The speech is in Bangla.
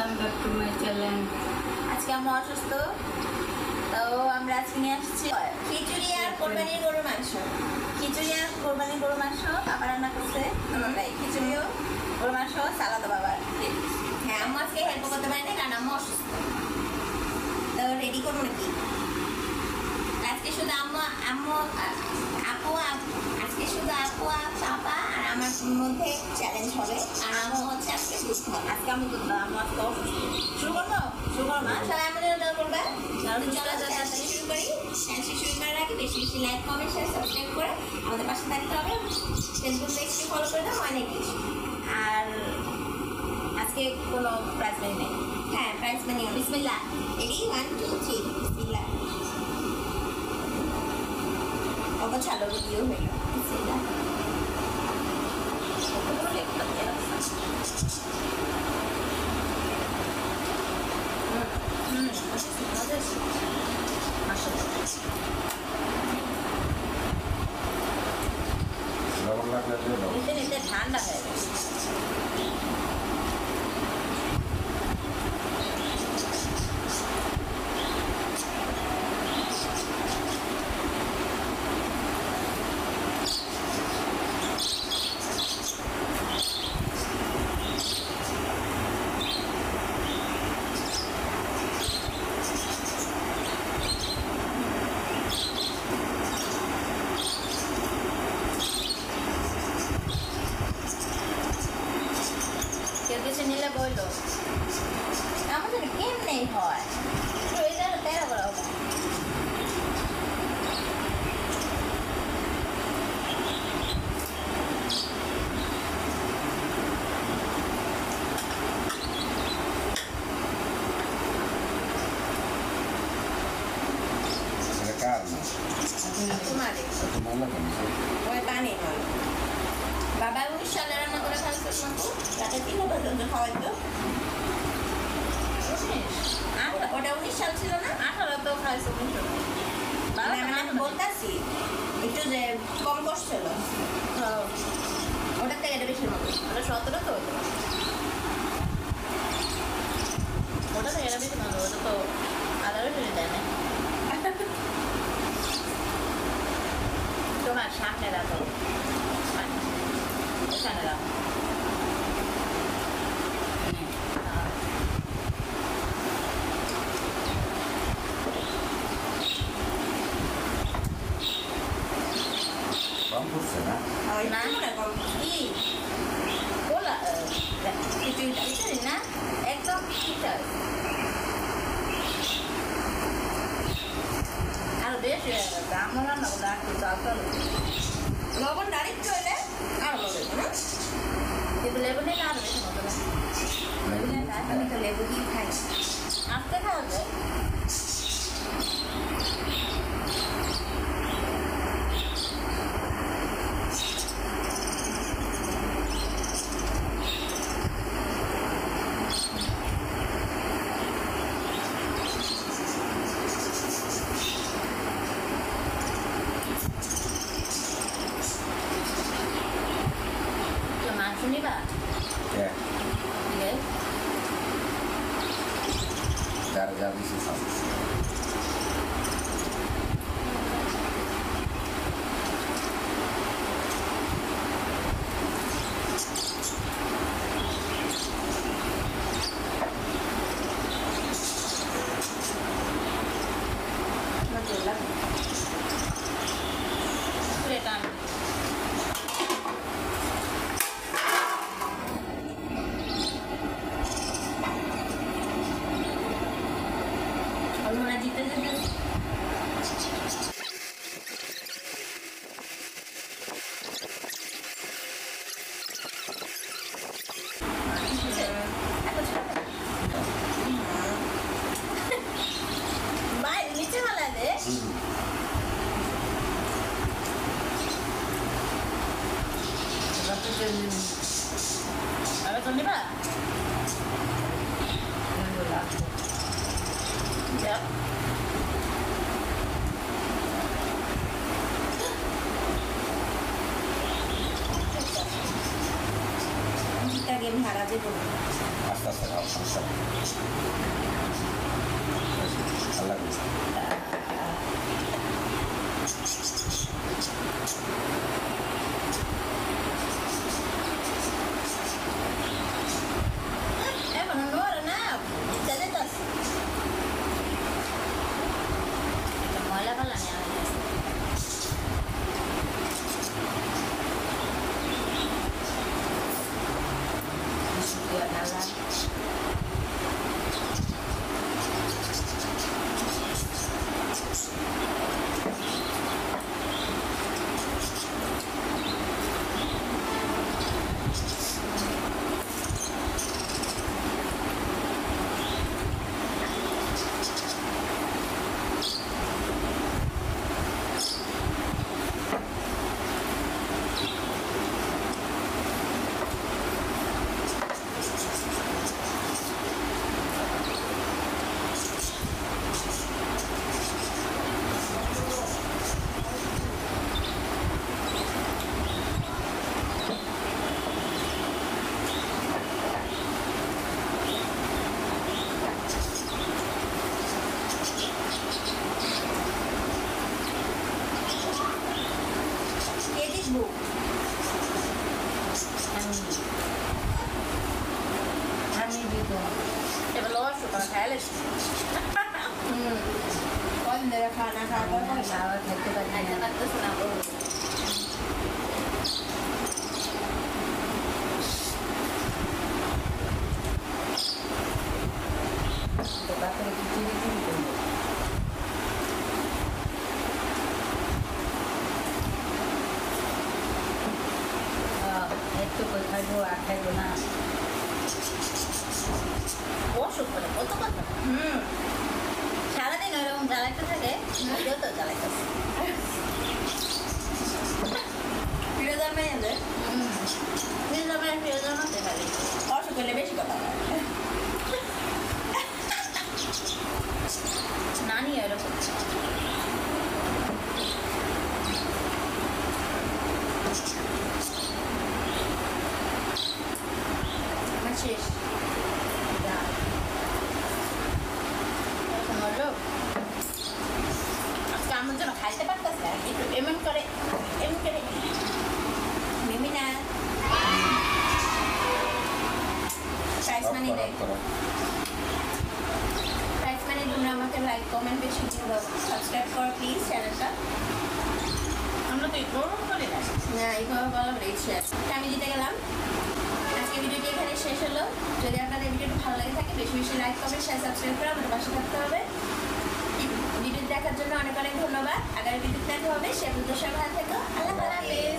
Welcome back to my channel. আজকে আমরা অসুস্থ, তো আমরা আজকে নিয়ে আসছি খিচুড়ি আর কোরবানির গরুর মাংস। খিচুড়ি আর কোরবানির গরুর মাংস বাবা রান্না করছে। খিচুড়িও গরুর মাংস সালাদ বাবার। হ্যাঁ, আম্মু আজকে হেল্প করতে পারি না কারণ আম্মু অসুস্থ। তো রেডি করবো নাকি আজকে? শুধু আম্মু আপু আজকে শুধু আপু পাপা আর আমার মধ্যে চ্যালেঞ্জ হবে। আর আম্মু হচ্ছে আজকে দুধ খাবে। আজকে আমি দুধ খাবো, আম্মু আজকে অসুস্থ। শুরু করবো মা, সবাই আমাদের অর্ডার করবে। চলো তাড়াতাড়ি শুরু করি। শুরু করার আগে বেশি বেশি লাইক কমেন্ট শেয়ার সাবস্ক্রাইব করে আমাদের পাশে থাকতে হবে। ফেসবুক পেজটি ফলো করে দাও অনেক কিছু। আর আজকে কোনো প্রাইজ মানি নেই। হ্যাঁ, প্রাইজ মানি বিসমিল্লাহ। রেডি 1 2 3 বিসমিল্লাহ। Apa calon video helo? Bismillah. Aku boleh tak ya? Masih. Ini ठंडा है. কিছু নিলে বললো আমাদের কেমনে হয় তেরো বড় বাবা 19 সালে রান্না করে খাইতো রাতে 3 পর্যন্ত খাওয়াইতো। ওটা 19 সাল ছিল না, 18 তো খাইছো। আমি বলতেছি একটু যে কম করছিল, ওটার থেকে এটা বেশি হবে। ওটা 17 তো হইতো, ওটা থেকে এটা বেশি হবে। ওটা তো আদারও ফেলে দেয় না। তোমার সামনে রাখো, এখানে রাখো। কম করছে না? কি বলা খিচুড়ি না, একদম ঠিক আছে। আরো বেশি হয়ে গেছে। আমার রান্না করলে একটু লবণ ডাইরেক্ট হইলে আরো লবণ না, কিন্তু লেবু নিলে আরো বেশি মতো না। লেবু নিলে আমি তো লেবু দিয়ে খাই, আস্তে খাওয়া যায়। শুনিবা যারা যা দিচ্ছে সব Ada tuh ba? Ya. Kita game harap itu. আস্তে আস্তে খাও সমস্যা নেই। ভালো লাগবে। এখনো নড়ে না, ইচ্ছা যেতেছে। এটা ময়লা ফেলা নেওয়া হয়ে গেছে। শুকিয়ে ঢালা। কে দিবো? আমি দিত এবার লস করে খাইলে কোন ধরে খানা খাওয়া বাবা খেতে পারি খাইতে না পারতেছে না বউ। তো তারপরে খিচুড়ি কিনতে একটু করে খাইবো আর খাইবো না অসুখ করে কত কথা। সারাদিন ওইরকম জ্বালাইতে থাকে, নিজেও তো জ্বালাইতেছে। ফিরোজার মেয়েদের ফিরোজার মধ্যে খালি অসুখ হলে বেশি কথা বলে। নানি ওইরকম। আমার শেষ যা এরকম হলো। আজকে আমার জন্য খাইতে পারতেছে না, একটু এমন করে মিমি না প্রাইস মানি দেয়। করো। প্রাইস মানি তোমরা আমাকে লাইক কমেন্ট বেশি দিও, সাবস্ক্রাইব করো প্লিজ চ্যানেলটা। আমরা তো গরম করে না এইভাবে বলা হয়েছে। আমি জিতে গেলাম। আজকে ভিডিওটি এখানে শেষ হলো। যদি আপনাদের ভিডিওটি ভালো লাগে থাকে বেশি বেশি লাইক কমেন্ট শেয়ার সাবস্ক্রাইব করে আমাদের পাশে থাকতে হবে। ভিডিও দেখার জন্য অনেক অনেক ধন্যবাদ। আগামী ভিডিওতে দেখা হবে, সে পর্যন্ত সবাই ভালো থেকো। আল্লাহ হাফেজ।